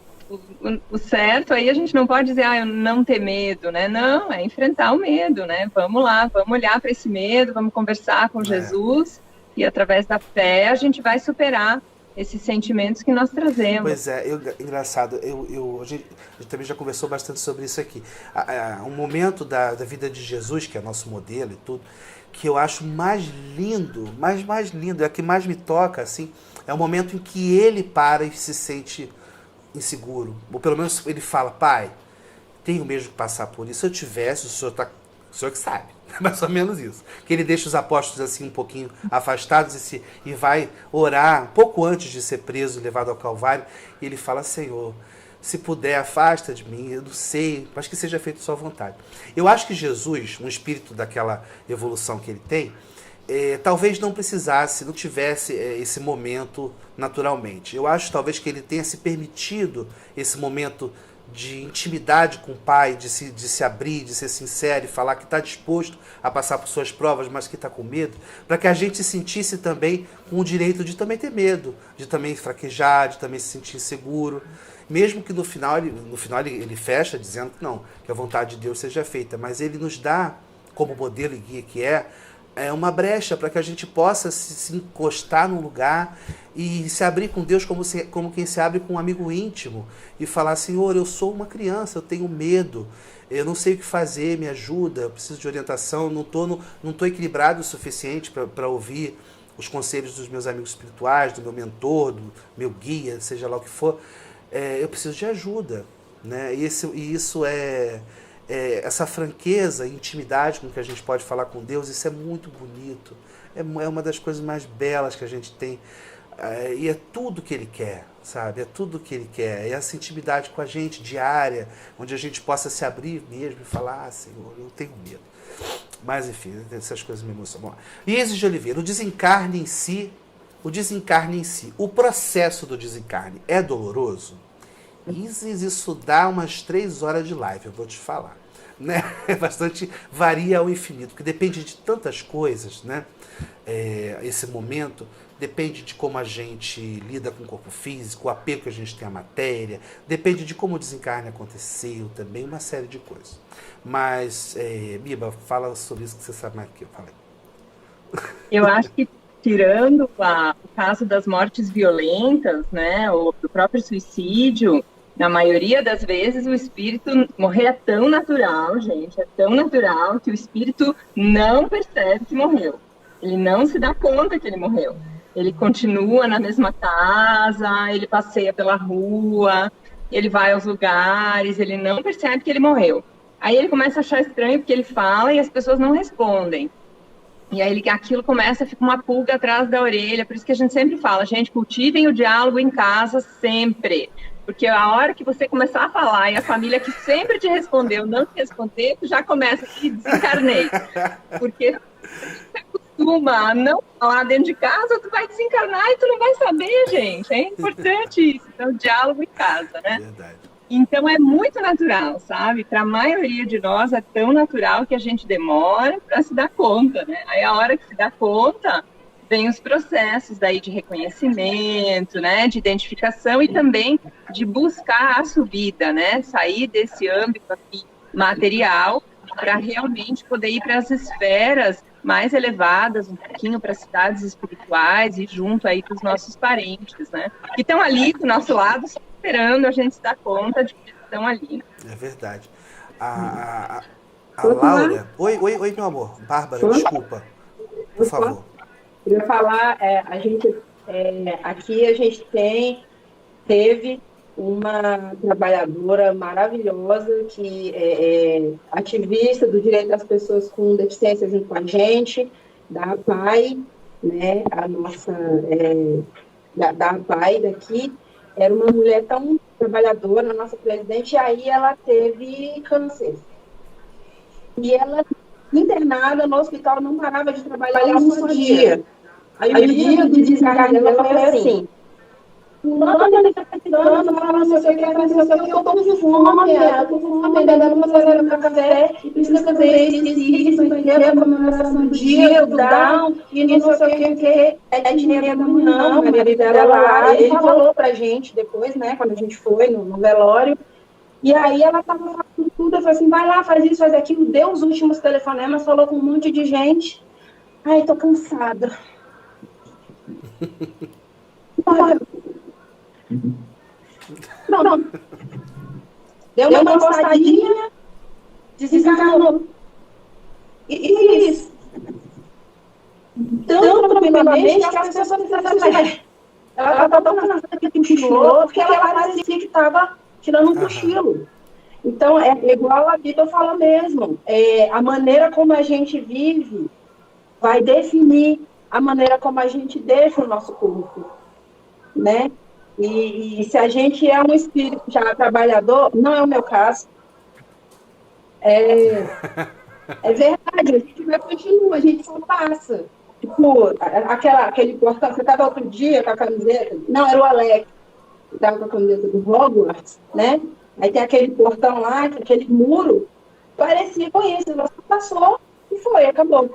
O certo, aí a gente não pode dizer, eu não ter medo, né? Não, é enfrentar o medo, né? Vamos lá, vamos olhar para esse medo, vamos conversar com Jesus e através da fé a gente vai superar esses sentimentos que nós trazemos. Pois é, engraçado, a gente também já conversou bastante sobre isso aqui. Um momento da vida de Jesus, que é nosso modelo e tudo, que eu acho mais lindo, mais lindo, é o que mais me toca, assim, é o momento em que ele para e se sente inseguro, ou pelo menos ele fala, pai, tenho mesmo que passar por isso, se eu tivesse, o senhor que sabe, mais ou menos isso, que ele deixa os apóstolos assim um pouquinho afastados e vai orar, um pouco antes de ser preso e levado ao Calvário, e ele fala, Senhor, se puder, afasta de mim, eu não sei, mas que seja feito sua vontade. Eu acho que Jesus, um espírito daquela evolução que ele tem, talvez não precisasse, não tivesse esse momento naturalmente. Eu acho talvez que ele tenha se permitido esse momento de intimidade com o Pai, de se abrir, de ser sincero e falar que está disposto a passar por suas provas, mas que está com medo, para que a gente se sentisse também com o direito de também ter medo, de também fraquejar, de também se sentir inseguro, mesmo que no final ele fecha dizendo que não, que a vontade de Deus seja feita, mas ele nos dá, como modelo e guia que é uma brecha para que a gente possa se encostar num lugar e se abrir com Deus como quem se abre com um amigo íntimo e falar, Senhor, eu sou uma criança, eu tenho medo, eu não sei o que fazer, me ajuda, eu preciso de orientação, não tô equilibrado o suficiente para ouvir os conselhos dos meus amigos espirituais, do meu mentor, do meu guia, seja lá o que for, eu preciso de ajuda, né? E isso essa franqueza e intimidade com que a gente pode falar com Deus, isso é muito bonito, é uma das coisas mais belas que a gente tem, e é tudo que Ele quer, sabe? É tudo que Ele quer, é essa intimidade com a gente diária, onde a gente possa se abrir mesmo e falar, Senhor, eu tenho medo. Mas enfim, essas coisas me emocionam. Isis de Oliveira, o desencarne em si, o processo do desencarne é doloroso? Isis, isso dá umas 3 horas de live, eu vou te falar. Né? Varia ao infinito, porque depende de tantas coisas, né? Esse momento depende de como a gente lida com o corpo físico, o apego que a gente tem à matéria, depende de como o desencarne aconteceu também, uma série de coisas. Mas, Biba, fala sobre isso que você sabe mais que eu falei. Eu acho que, tirando o caso das mortes violentas, né, ou do próprio suicídio, na maioria das vezes o espírito morrer é tão natural, gente, é tão natural que o espírito não percebe que morreu. Ele não se dá conta que ele morreu. Ele continua na mesma casa, ele passeia pela rua, ele vai aos lugares, ele não percebe que ele morreu. Aí ele começa a achar estranho porque ele fala e as pessoas não respondem. E aí aquilo começa a ficar uma pulga atrás da orelha, por isso que a gente sempre fala, gente, cultivem o diálogo em casa sempre. Porque a hora que você começar a falar e a família que sempre te respondeu não te responder, tu já começa a desencarnei. Porque você acostuma a não falar dentro de casa, tu vai desencarnar e tu não vai saber, gente. É importante isso. Então, o diálogo em casa, né? Verdade. Então, é muito natural, sabe? Para a maioria de nós, é tão natural que a gente demora para se dar conta, né? Aí, a hora que se dá conta, vem os processos daí de reconhecimento, né? De identificação e também de buscar a subida, né? Sair desse âmbito aqui material para realmente poder ir para as esferas mais elevadas, um pouquinho para cidades espirituais e junto aí dos nossos parentes, né? Que estão ali do nosso lado, só esperando a gente se dar conta de que estão ali. É verdade. A Laura... Oi, meu amor. Bárbara, desculpa. Por favor. Eu ia falar, aqui a gente teve uma trabalhadora maravilhosa que é ativista do direito das pessoas com deficiência junto com a gente, da APAI, né, a nossa, da APAI daqui, era uma mulher tão trabalhadora, a nossa presidente, e aí ela teve câncer. E ela, internada no hospital, não parava de trabalhar um só dia. Aí o dia do desencargo dela foi assim, não ele está precisando, falando, não sei o que, eu estou com fome, ainda não fazendo meu café, e precisa fazer isso, a comemoração do dia, do down, e não sei o que, é dinheiro da manhã, o marido dela lá, ele falou pra gente depois, né, quando a gente foi no velório, e aí ela estava falando tudo, eu falei assim, vai lá, faz isso, faz aquilo, deu os últimos telefonemas, falou com um monte de gente, ai, tô cansada. Não. Deu uma gostadinha, desencarnou. E isso. Tão tranquilamente que as pessoas pensavam, ela estava tão cansada que cochilou, porque ela parecia que estava tirando um cochilo. Então, é igual a Vitor fala mesmo. A maneira como a gente vive vai definir a maneira como a gente deixa o nosso corpo, né? E se a gente é um espírito já trabalhador, não é o meu caso, é verdade, a gente vai continuar, a gente só passa. Tipo, aquele portão, você estava outro dia com a camiseta, não, era o Alex, que estava com a camiseta do Hogwarts, né? Aí tem aquele portão lá, aquele muro, parecia conhecer, você passou e foi, acabou.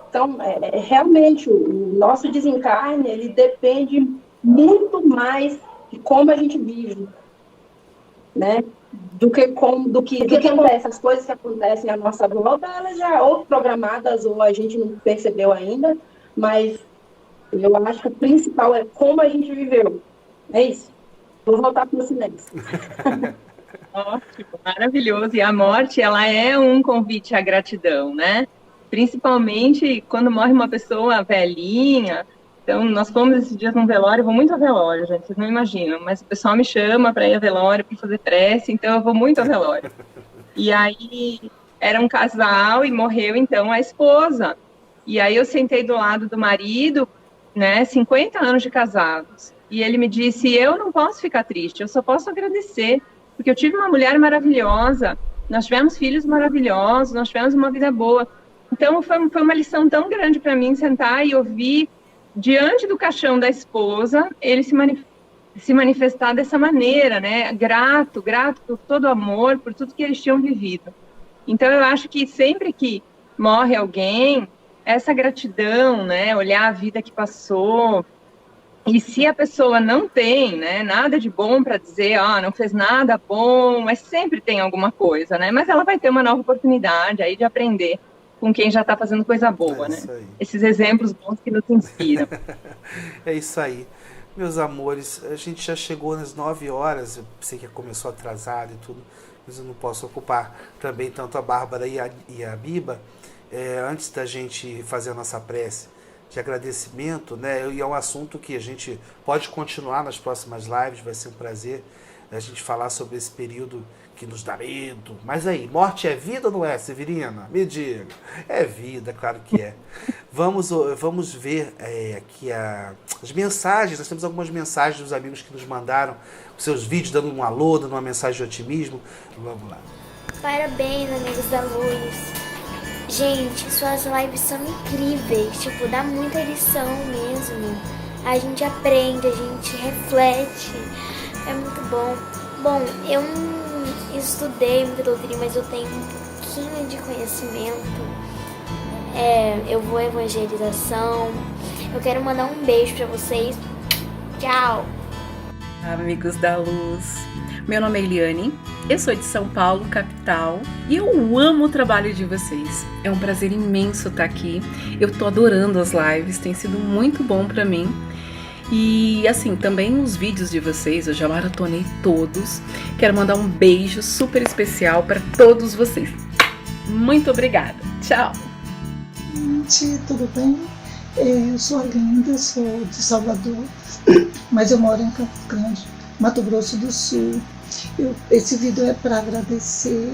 Então, realmente, o nosso desencarne, ele depende muito mais de como a gente vive, né? Do que acontece. As coisas que acontecem à nossa volta, elas já ou programadas ou a gente não percebeu ainda, mas eu acho que o principal é como a gente viveu. É isso. Vou voltar para o silêncio. Ótimo, maravilhoso. E a morte, ela é um convite à gratidão, né? Principalmente quando morre uma pessoa velhinha. Então, nós fomos esses dias num velório, eu vou muito a velório, gente, vocês não imaginam, mas o pessoal me chama para ir a velório, para fazer prece, então eu vou muito a velório. E aí, era um casal e morreu, então, a esposa. E aí eu sentei do lado do marido, né, 50 anos de casados, e ele me disse, eu não posso ficar triste, eu só posso agradecer, porque eu tive uma mulher maravilhosa, nós tivemos filhos maravilhosos, nós tivemos uma vida boa. Então, foi uma lição tão grande para mim sentar e ouvir, diante do caixão da esposa, ele se manifestar dessa maneira, né? Grato por todo o amor, por tudo que eles tinham vivido. Então, eu acho que sempre que morre alguém, essa gratidão, né? Olhar a vida que passou. E se a pessoa não tem, né, nada de bom para dizer, não fez nada bom, mas sempre tem alguma coisa, né? Mas ela vai ter uma nova oportunidade aí de aprender com quem já está fazendo coisa boa, né? Aí. Esses exemplos bons que nos inspiram. É isso aí. Meus amores, a gente já chegou nas 9 horas, eu sei que começou atrasado e tudo, mas eu não posso ocupar também tanto a Bárbara e a Biba. Antes da gente fazer a nossa prece de agradecimento, né? E é um assunto que a gente pode continuar nas próximas lives, vai ser um prazer a gente falar sobre esse período que nos dá medo. Mas aí, morte é vida ou não é, Severina? Me diga. É vida, claro que é. Vamos ver aqui as mensagens. Nós temos algumas mensagens dos amigos que nos mandaram os seus vídeos, dando um alô, dando uma mensagem de otimismo. Vamos lá. Parabéns, amigos da luz. Gente, suas lives são incríveis, tipo, dá muita lição mesmo. A gente aprende, a gente reflete, é muito bom. Bom, eu não estudei muita doutrina, mas eu tenho um pouquinho de conhecimento. Eu vou à evangelização. Eu quero mandar um beijo pra vocês. Tchau! Amigos da luz, meu nome é Eliane, eu sou de São Paulo, capital, e eu amo o trabalho de vocês. É um prazer imenso estar aqui. Eu tô adorando as lives, tem sido muito bom pra mim. E assim, também os vídeos de vocês, eu já maratonei todos. Quero mandar um beijo super especial para todos vocês. Muito obrigada. Tchau. Gente, tudo bem? Eu sou a Linda, sou de Salvador, mas eu moro em Campo Grande, Mato Grosso do Sul. Esse vídeo é para agradecer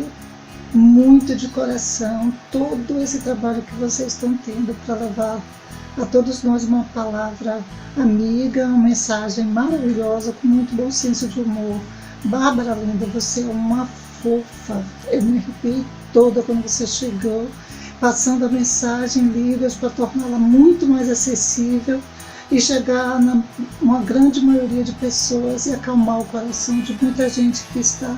muito de coração todo esse trabalho que vocês estão tendo para levar a todos nós uma palavra amiga, uma mensagem maravilhosa, com muito bom senso de humor. Bárbara, linda, você é uma fofa. Eu me arrepiei toda quando você chegou, passando a mensagem Libras para torná-la muito mais acessível e chegar na uma grande maioria de pessoas e acalmar o coração de muita gente que está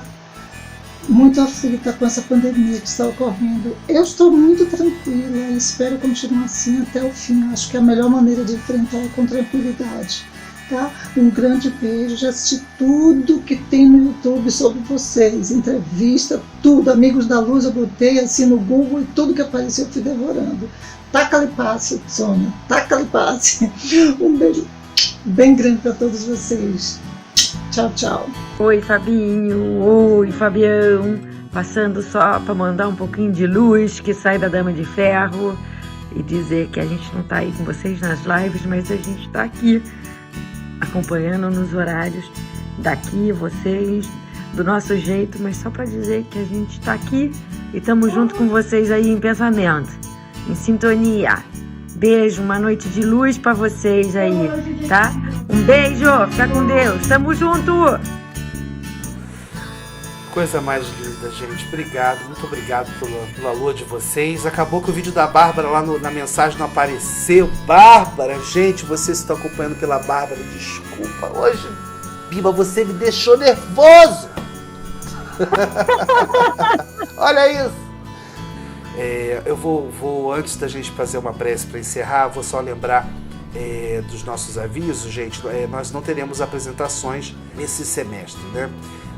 muito aflita com essa pandemia que está ocorrendo. Eu estou muito tranquila e espero continuar assim até o fim. Acho que é a melhor maneira de enfrentar com tranquilidade. Tá? Um grande beijo. Já assisti tudo que tem no YouTube sobre vocês, entrevista, tudo. Amigos da Luz eu botei assim no Google e tudo que apareceu eu fui devorando. Taca-lhe passe, Sônia. Taca-lhe passe. Um beijo bem grande para todos vocês. Tchau, tchau. Oi, Fabinho. Oi, Fabião. Passando só para mandar um pouquinho de luz que sai da Dama de Ferro e dizer que a gente não está aí com vocês nas lives, mas a gente está aqui acompanhando nos horários daqui, vocês, do nosso jeito, mas só para dizer que a gente está aqui e estamos junto com vocês aí em pensamento, em sintonia. Beijo, uma noite de luz para vocês aí, tá? Um beijo, fica com Deus, tamo junto! Coisa mais linda, gente. Obrigado, muito obrigado pela lua de vocês. Acabou que o vídeo da Bárbara lá na mensagem não apareceu. Bárbara, gente, vocês estão acompanhando pela Bárbara, desculpa. Hoje, Biba, você me deixou nervoso. Olha isso. Eu vou, antes da gente fazer uma prece para encerrar, vou só lembrar dos nossos avisos, gente. Nós não teremos apresentações nesse semestre, né?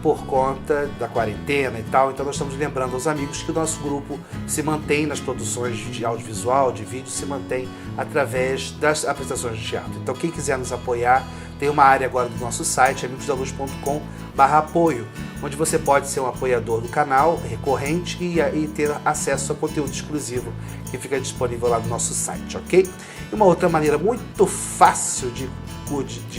Por conta da quarentena e tal. Então nós estamos lembrando aos amigos que o nosso grupo se mantém nas produções de audiovisual, de vídeo, se mantém através das apresentações de teatro. Então quem quiser nos apoiar, tem uma área agora do nosso site, amigosdaluz.com/apoio, onde você pode ser um apoiador do canal recorrente e ter acesso a conteúdo exclusivo que fica disponível lá no nosso site, ok? E uma outra maneira muito fácil de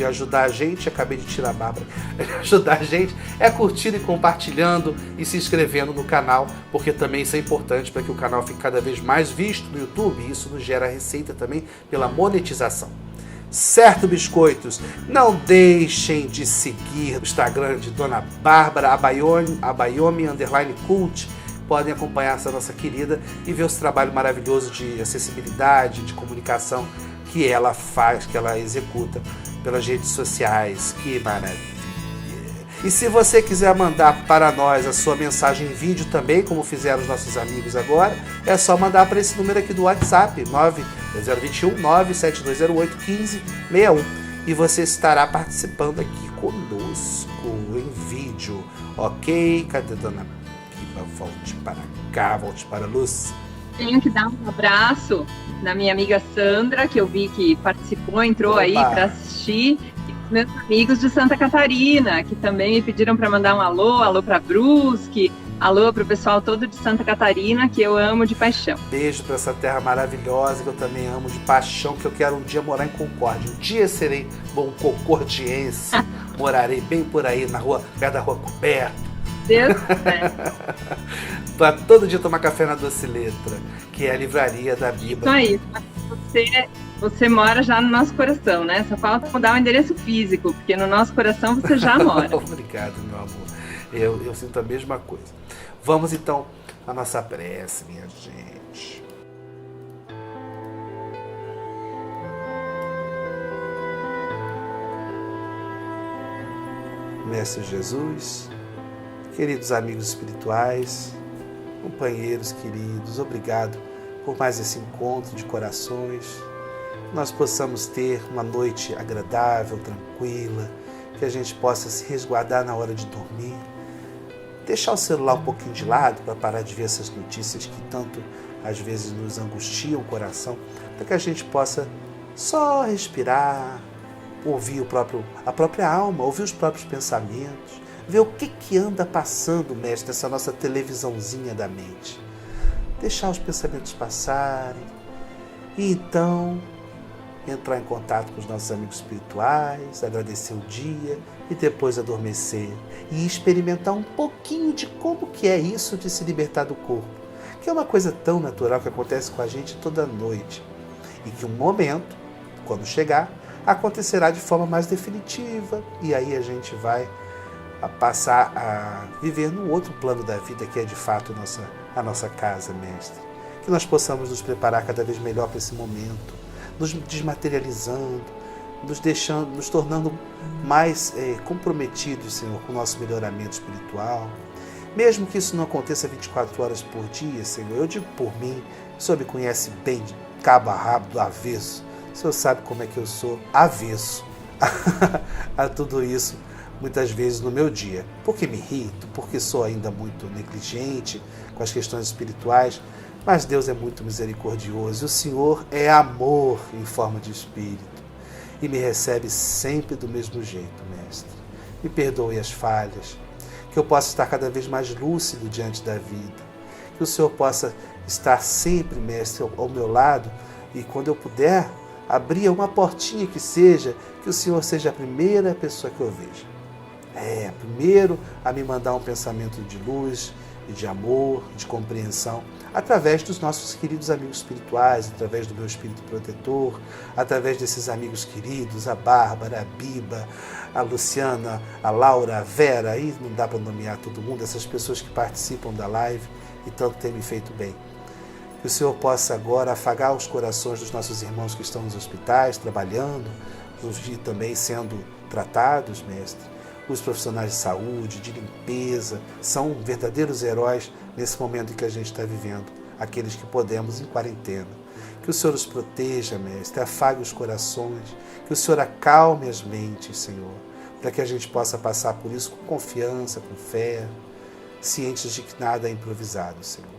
ajudar a gente, acabei de tirar a Bárbara, de ajudar a gente, é curtindo e compartilhando e se inscrevendo no canal, porque também isso é importante para que o canal fique cada vez mais visto no YouTube, e isso nos gera receita também pela monetização. Certo, biscoitos? Não deixem de seguir o Instagram de Dona Bárbara, Abayomi_cult. Podem acompanhar essa nossa querida e ver esse trabalho maravilhoso de acessibilidade, de comunicação que ela faz, que ela executa pelas redes sociais. Que maravilha! E se você quiser mandar para nós a sua mensagem em vídeo também, como fizeram os nossos amigos agora, é só mandar para esse número aqui do WhatsApp, 021 97208 1561. E você estará participando aqui conosco em vídeo, ok? Cadê a Dona Biba? Volte para cá, volte para a luz. Tenho que dar um abraço da minha amiga Sandra, que eu vi que participou, entrou Opa. Aí para assistir. E os meus amigos de Santa Catarina, que também me pediram para mandar um alô para Brusque, alô para o pessoal todo de Santa Catarina, que eu amo de paixão. Beijo para essa terra maravilhosa, que eu também amo de paixão, que eu quero um dia morar em Concórdia. Um dia serei bom concordiense, morarei bem por aí, na rua, perto da Rua Coberta. Deus quiser. Pra todo dia tomar café na Doce Letra, que é a livraria da Biba. Isso aí, você mora já no nosso coração, né? Só falta mudar o endereço físico, porque no nosso coração você já mora. Obrigado, meu amor. Eu sinto a mesma coisa. Vamos então à nossa prece, minha gente. Mestre Jesus, queridos amigos espirituais, companheiros queridos, obrigado por mais esse encontro de corações, que nós possamos ter uma noite agradável, tranquila, que a gente possa se resguardar na hora de dormir, deixar o celular um pouquinho de lado para parar de ver essas notícias que tanto às vezes nos angustiam o coração, para que a gente possa só respirar, ouvir a própria alma, ouvir os próprios pensamentos, ver o que anda passando, mestre, nessa nossa televisãozinha da mente. Deixar os pensamentos passarem e então entrar em contato com os nossos amigos espirituais, agradecer o dia e depois adormecer e experimentar um pouquinho de como que é isso de se libertar do corpo, que é uma coisa tão natural que acontece com a gente toda noite e que um momento, quando chegar, acontecerá de forma mais definitiva e aí a gente vai passar a viver no outro plano da vida que é de fato a nossa casa, mestre. Que nós possamos nos preparar cada vez melhor para esse momento, nos desmaterializando, nos tornando mais comprometidos, Senhor, com o nosso melhoramento espiritual. Mesmo que isso não aconteça 24 horas por dia, Senhor, eu digo por mim, o Senhor me conhece bem de cabo a rabo, do avesso. O Senhor sabe como é que eu sou avesso a tudo isso, muitas vezes no meu dia. Porque me irrito, porque sou ainda muito negligente com as questões espirituais, mas Deus é muito misericordioso. O Senhor é amor em forma de espírito e me recebe sempre do mesmo jeito, mestre. Me perdoe as falhas, que eu possa estar cada vez mais lúcido diante da vida, que o Senhor possa estar sempre, mestre, ao meu lado e quando eu puder abrir uma portinha que seja, que o Senhor seja a primeira pessoa que eu veja. Primeiro a me mandar um pensamento de luz, de amor, de compreensão, através dos nossos queridos amigos espirituais, através do meu espírito protetor, através desses amigos queridos, a Bárbara, a Biba, a Luciana, a Laura, a Vera, aí não dá para nomear todo mundo, essas pessoas que participam da live e tanto têm me feito bem. Que o Senhor possa agora afagar os corações dos nossos irmãos que estão nos hospitais, trabalhando, e também sendo tratados, mestre. Os profissionais de saúde, de limpeza, são verdadeiros heróis nesse momento em que a gente está vivendo, aqueles que podemos em quarentena. Que o Senhor os proteja, mestre, afague os corações, que o Senhor acalme as mentes, Senhor, para que a gente possa passar por isso com confiança, com fé, cientes de que nada é improvisado, Senhor.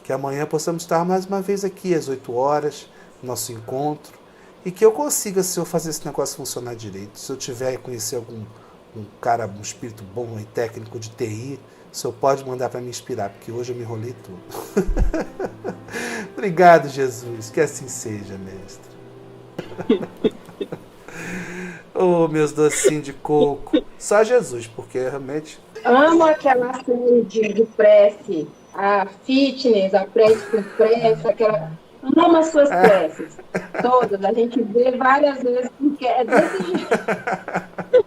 Que amanhã possamos estar mais uma vez aqui às 8 horas, no nosso encontro, e que eu consiga, Senhor, fazer esse negócio funcionar direito. Se eu tiver conhecer um espírito bom e técnico de TI, o Senhor pode mandar para me inspirar, porque hoje eu me enrolei tudo. Obrigado, Jesus, que assim seja, mestre. Oh, meus docinhos de coco. Só Jesus, porque realmente... Amo aquela série de prece, a fitness, a prece com prece, aquela... Amo as suas preces, todas. A gente vê várias vezes, porque é desse jeito.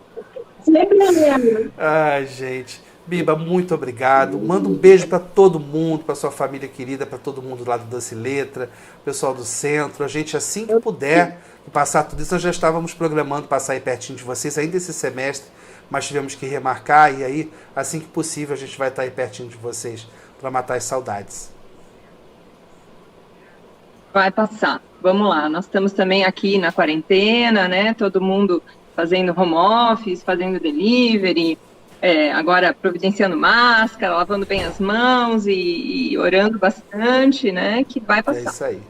Sempre lembro. Ai, gente. Biba, muito obrigado. Manda um beijo para todo mundo, para sua família querida, para todo mundo lá do Doce Letra, pessoal do centro. A gente, assim que puder passar tudo isso, nós já estávamos programando passar aí pertinho de vocês ainda esse semestre, mas tivemos que remarcar e aí, assim que possível, a gente vai estar aí pertinho de vocês para matar as saudades. Vai passar. Vamos lá. Nós estamos também aqui na quarentena, né? Todo mundo fazendo home office, fazendo delivery, agora providenciando máscara, lavando bem as mãos e orando bastante, né? Que vai passar. É isso aí.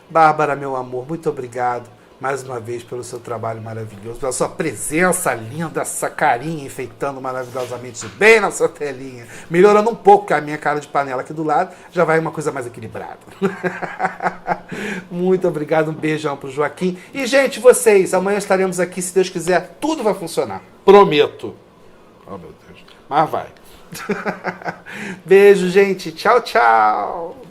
Bárbara, meu amor, muito obrigado mais uma vez pelo seu trabalho maravilhoso, pela sua presença linda, essa carinha enfeitando maravilhosamente bem na sua telinha, melhorando um pouco a minha cara de panela aqui do lado, já vai uma coisa mais equilibrada. Muito obrigado, um beijão pro Joaquim. E, gente, vocês, amanhã estaremos aqui, se Deus quiser, tudo vai funcionar. Prometo. Oh, meu Deus. Mas vai. Beijo, gente. Tchau, tchau.